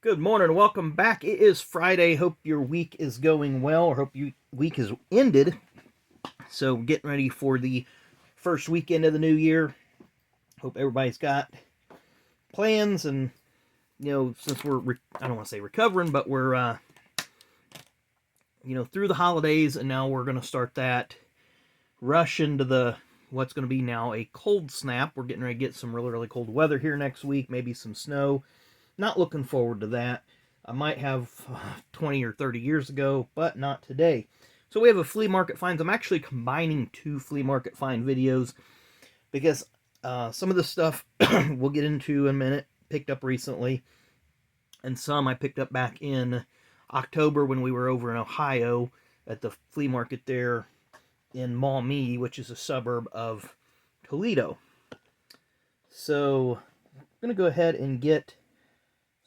Good morning, welcome back. It is Friday. Hope your week is going well, or hope your week is ended. So getting ready for the first weekend of the new year. Hope everybody's got plans, and since we're I don't want to say recovering, but we're through the holidays, and now we're going to start that rush into the what's going to be now a cold snap. We're getting ready to get some really cold weather here next week, maybe some snow. Not looking forward to that. I might have 20 or 30 years ago, but not today. So we have a flea market finds. I'm actually combining two flea market find videos because some of the stuff we'll get into in a minute, picked up recently, and some I picked up back in October when we were over in Ohio at the flea market there in Maumee, which is a suburb of Toledo. So I'm going to go ahead and get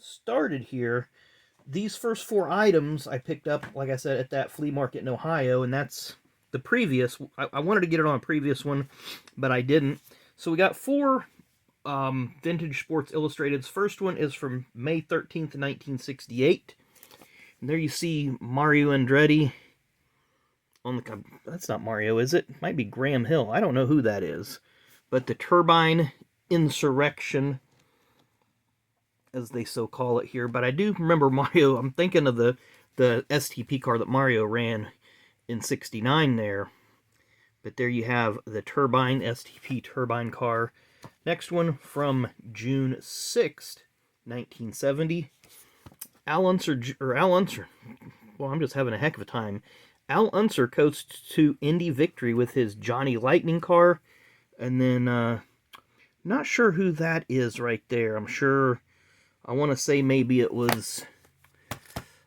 started here. These first four items I picked up, like I said, at that flea market in Ohio, and that's the previous. I wanted to get it on a previous one, but I didn't. So we got four Vintage Sports Illustrateds. First one is from May 13th, 1968. And there you see Mario Andretti on the... That's not Mario, is it? It might be Graham Hill. I don't know who that is. But the Turbine Insurrection, as they so call it here. But I do remember Mario. I'm thinking of the STP car that Mario ran in '69 there. But there you have the Turbine, STP Turbine car. Next one from June 6th, 1970. Al Unser. Well, I'm just having a heck of a time. Al Unser coasts to Indy victory with his Johnny Lightning car. And then, not sure who that is right there. I want to say maybe it was...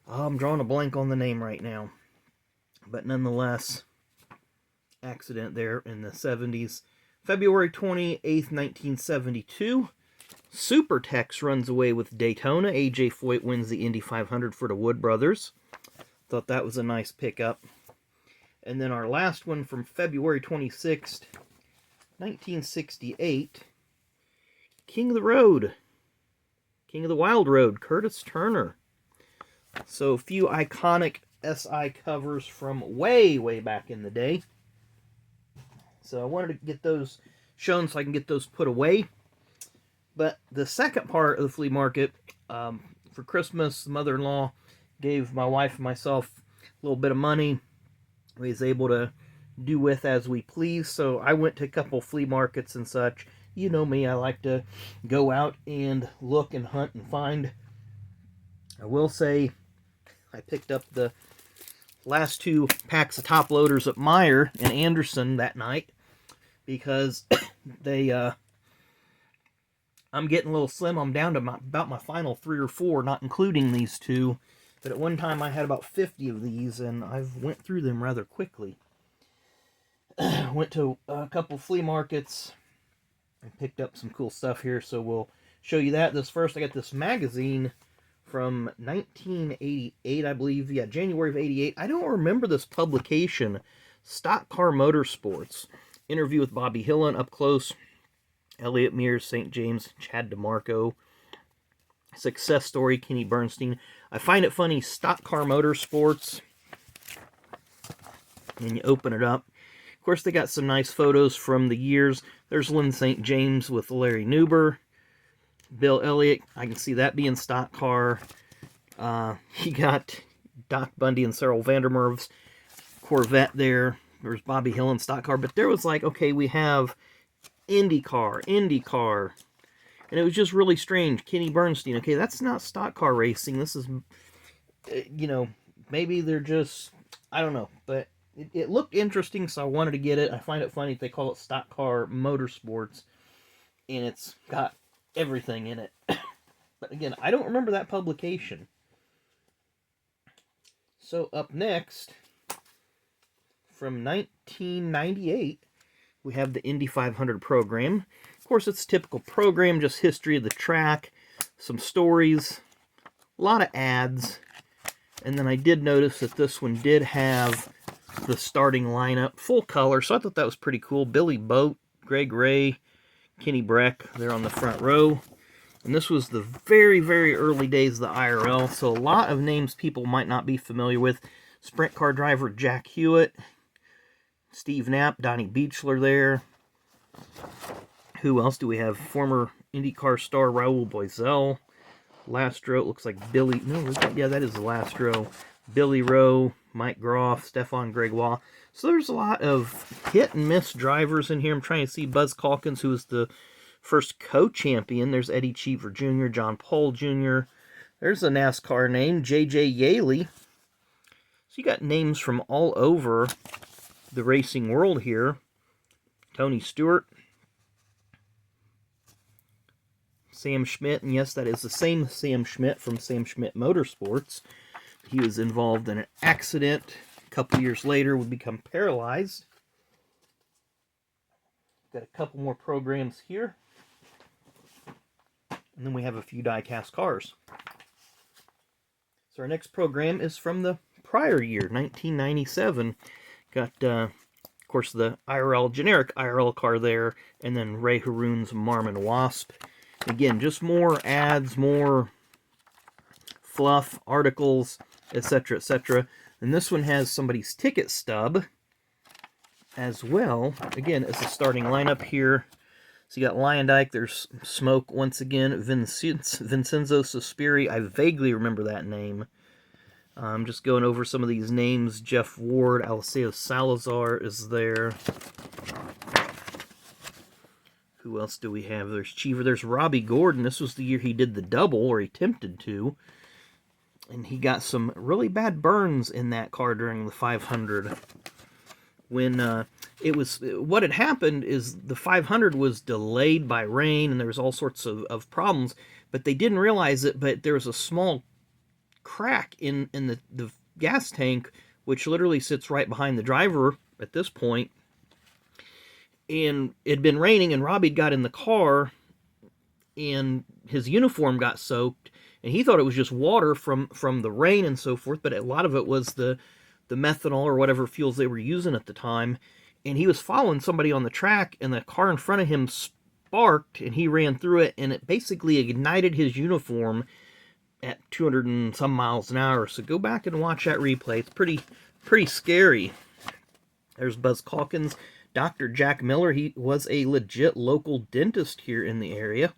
I'm drawing a blank on the name right now. But nonetheless, accident there in the 70s. February 28th, 1972. Supertex runs away with Daytona. A.J. Foyt wins the Indy 500 for the Wood Brothers. Thought that was a nice pickup. And then our last one from February 26th, 1968. King of the Road. King of the Wild Road, Curtis Turner. So a few iconic SI covers from way back in the day. So I wanted to get those shown so I can get those put away. But the second part of the flea market, for Christmas, the mother-in-law gave my wife and myself a little bit of money. We was able to do with as we please. So I went to a couple flea markets and such. You know me, I like to go out and look and hunt and find. I will say I picked up the last two packs of top loaders at Meyer and Anderson that night because they I'm getting a little slim. I'm down to about my final 3 or 4, not including these two. But at one time I had about 50 of these, and I've went through them rather quickly. Went to a couple flea markets. I picked up some cool stuff here, so we'll show you that. This first, I got this magazine from 1988, I believe. Yeah, January of 88. I don't remember this publication. Stock Car Motorsports. Interview with Bobby Hillin, up close. Elliott Mears, St. James, Chad DeMarco. Success story, Kenny Bernstein. I find it funny, Stock Car Motorsports. And you open it up. Of course, they got some nice photos from the years. There's Lynn St. James with Larry Newber. Bill Elliott, I can see that being stock car. He got Doc Bundy and Cyril Vandermerve's Corvette there. There's Bobby Hill in stock car. But there was like, okay, we have IndyCar. And it was just really strange. Kenny Bernstein, okay, that's not stock car racing. This is, maybe they're just, I don't know. But it looked interesting, so I wanted to get it. I find it funny if they call it Stock Car Motorsports, and it's got everything in it. But again, I don't remember that publication. So up next, from 1998, we have the Indy 500 program. Of course, it's a typical program, just history of the track, some stories, a lot of ads. And then I did notice that this one did have the starting lineup, full color, so I thought that was pretty cool. Billy Boat, Greg Ray, Kenny Breck, they're on the front row. And this was the very, very early days of the IRL, so a lot of names people might not be familiar with. Sprint car driver Jack Hewitt, Steve Knapp, Donnie Beechler there. Who else do we have? Former IndyCar star Raul Boesel. Last row, it looks like Billy... No, yeah, that is the last row. Billy Rowe, Mike Groff, Stefan Gregoire. So there's a lot of hit-and-miss drivers in here. I'm trying to see Buzz Calkins, who was the first co-champion. There's Eddie Cheever Jr., John Paul Jr. There's a NASCAR name, J.J. Yaley. So you got names from all over the racing world here. Tony Stewart. Sam Schmidt, and yes, that is the same Sam Schmidt from Sam Schmidt Motorsports. He was involved in an accident. A couple years later, would become paralyzed. Got a couple more programs here. And then we have a few die-cast cars. So our next program is from the prior year, 1997. Got, of course, the IRL, generic IRL car there, and then Ray Haroon's Marmon Wasp. Again, just more ads, more fluff, articles, etc., etc. And this one has somebody's ticket stub as well. Again, it's a starting lineup here. So you got Lyondike, there's Smoke once again, Vincenzo Sospiri, I vaguely remember that name. I'm just going over some of these names. Jeff Ward, Alessio Salazar is there. Who else do we have? There's Cheever, there's Robbie Gordon. This was the year he did the double, or he attempted to. And he got some really bad burns in that car during the 500. When it was, what had happened is the 500 was delayed by rain and there was all sorts of problems, but they didn't realize it, but there was a small crack in the gas tank, which literally sits right behind the driver at this point. And it had been raining and Robbie got in the car and his uniform got soaked and he thought it was just water from the rain and so forth, but a lot of it was the methanol or whatever fuels they were using at the time. And he was following somebody on the track and the car in front of him sparked and he ran through it and it basically ignited his uniform at 200 and some miles an hour. So go back and watch that replay. It's pretty scary. There's Buzz Calkins. Dr. Jack Miller, he was a legit local dentist here in the area.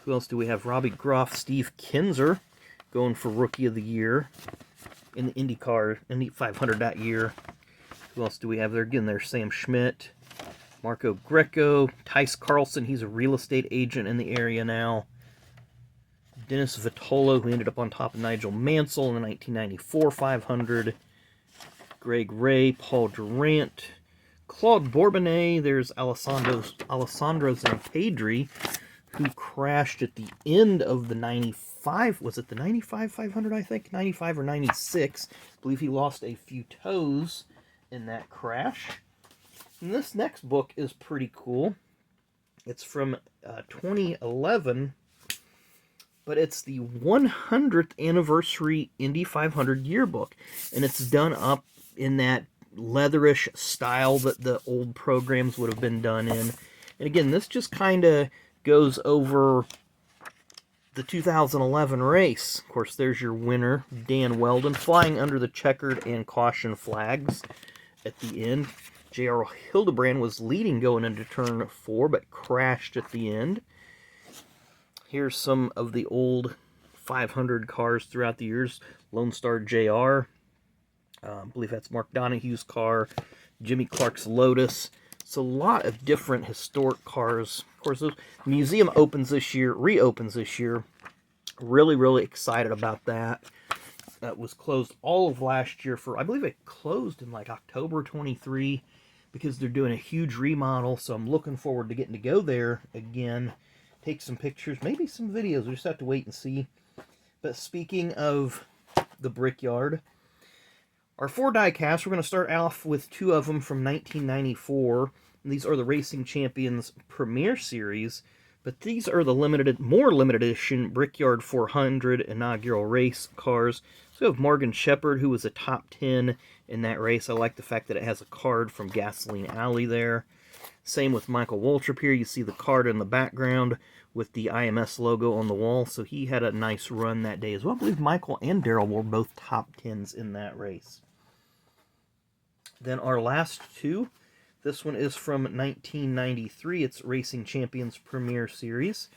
Who else do we have? Robbie Groff, Steve Kinzer going for Rookie of the Year in the IndyCar, Indy 500 that year. Who else do we have there? Again, there's Sam Schmidt, Marco Greco, Tice Carlson, he's a real estate agent in the area now. Dennis Vitolo, who ended up on top of Nigel Mansell in the 1994 500. Greg Ray, Paul Durant, Claude Bourbonnais, there's Alessandro Zampedri, who crashed at the end of the 95, was it the 95 500, I think? 95 or 96. I believe he lost a few toes in that crash. And this next book is pretty cool. It's from 2011, but it's the 100th anniversary Indy 500 yearbook, and it's done up in that leatherish style that the old programs would have been done in. And again, this just kind of goes over the 2011 race. Of course, there's your winner, Dan Weldon, flying under the checkered and caution flags at the end. J.R. Hildebrand was leading going into turn 4, but crashed at the end. Here's some of the old 500 cars throughout the years. Lone Star J.R., I believe that's Mark Donahue's car, Jimmy Clark's Lotus. It's a lot of different historic cars. Of course, the museum opens this year, reopens this year. Really, really excited about that. That was closed all of last year for, I believe it closed in like October 23 because they're doing a huge remodel. So I'm looking forward to getting to go there again, take some pictures, maybe some videos. We just have to wait and see. But speaking of the Brickyard, our 4 die casts, we're going to start off with 2 of them from 1994. And these are the Racing Champions Premier Series. But these are the more limited edition Brickyard 400 inaugural race cars. So we have Morgan Shepherd, who was a top 10 in that race. I like the fact that it has a card from Gasoline Alley there. Same with Michael Waltrip here. You see the card in the background. with the IMS logo on the wall. So he had a nice run that day as well. I believe Michael and Daryl were both top 10s in that race. Then our last two. This one is from 1993. It's Racing Champions Premier Series.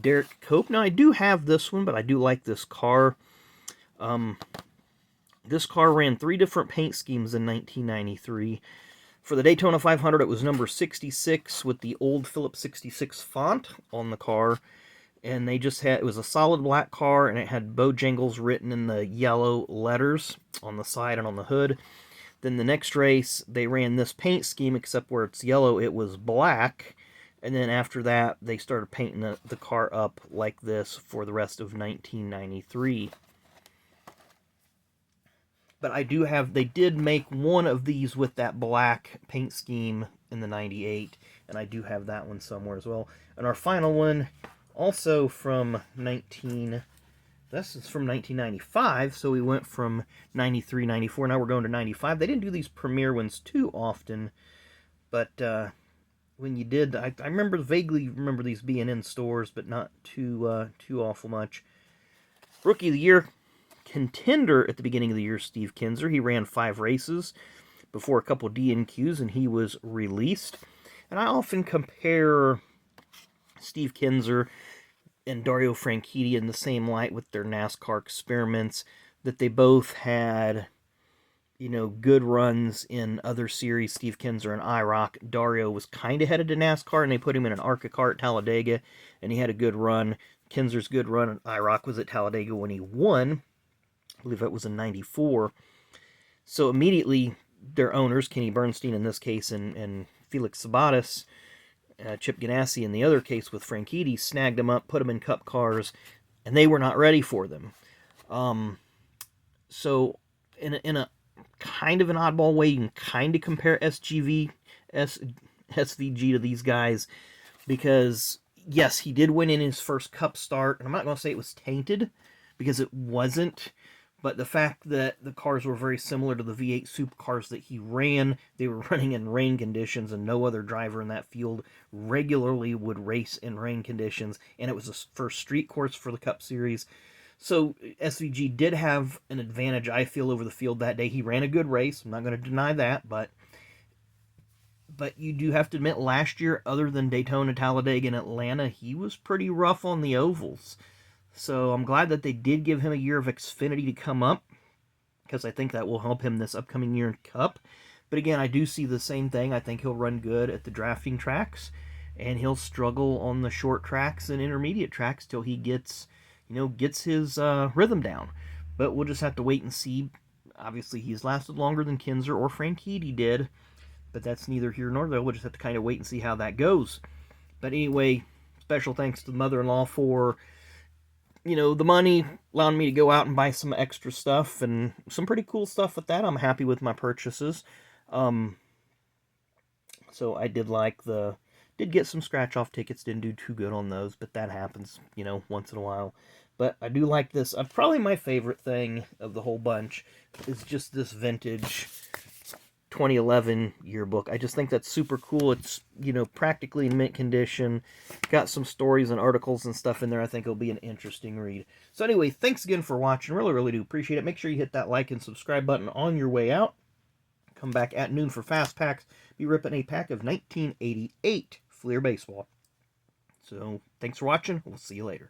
Derek Cope. Now, I do have this one, but I do like this car. This car ran 3 different paint schemes in 1993. For the Daytona 500, it was number 66 with the old Phillips 66 font on the car. And they just had, it was a solid black car, and it had Bojangles written in the yellow letters on the side and on the hood. Then the next race, they ran this paint scheme, except where it's yellow, it was black. And then after that, they started painting the car up like this for the rest of 1993. But I do have, they did make one of these with that black paint scheme in the 98, and I do have that one somewhere as well. And our final one, also from this is from 1995, so we went from 93, 94, now we're going to 95. They didn't do these premiere ones too often, but when you did, I vaguely remember these being in stores, but not too awful much. Rookie of the Year contender at the beginning of the year, Steve Kinser. He ran 5 races before a couple DNQs, and he was released. And I often compare Steve Kinser and Dario Franchitti in the same light with their NASCAR experiments, that they both had, good runs in other series. Steve Kinser and IROC. Dario was kind of headed to NASCAR, and they put him in an ARCA car at Talladega, and he had a good run. Kinser's good run, and IROC was at Talladega when he won. I believe that was in 94. So immediately, their owners, Kenny Bernstein in this case, and Felix Sabates, Chip Ganassi in the other case with Franchitti, snagged them up, put them in cup cars, and they were not ready for them. So in a kind of an oddball way, you can kind of compare SVG to these guys, because yes, he did win in his first cup start, and I'm not going to say it was tainted, because it wasn't. But the fact that the cars were very similar to the V8 supercars that he ran, they were running in rain conditions, and no other driver in that field regularly would race in rain conditions, and it was the first street course for the Cup Series. So SVG did have an advantage, I feel, over the field that day. He ran a good race, I'm not going to deny that, but you do have to admit, last year, other than Daytona, Talladega, and Atlanta, he was pretty rough on the ovals. So I'm glad that they did give him a year of Xfinity to come up, because I think that will help him this upcoming year in Cup. But again, I do see the same thing. I think he'll run good at the drafting tracks, and he'll struggle on the short tracks and intermediate tracks till he gets his rhythm down. But we'll just have to wait and see. Obviously, he's lasted longer than Kinser or Franchitti did, but that's neither here nor there. We'll just have to kind of wait and see how that goes. But anyway, special thanks to the mother-in-law for the money, allowing me to go out and buy some extra stuff, and some pretty cool stuff with that. I'm happy with my purchases. So I did get some scratch-off tickets, didn't do too good on those, but that happens, once in a while. But I do like this. Probably my favorite thing of the whole bunch is just this vintage 2011 yearbook. I just think that's super cool. It's, practically in mint condition. Got some stories and articles and stuff in there. I think it'll be an interesting read. So anyway, thanks again for watching. Really, really do appreciate it. Make sure you hit that like and subscribe button on your way out. Come back at noon for Fast Packs. Be ripping a pack of 1988 Fleer Baseball. So, thanks for watching. We'll see you later.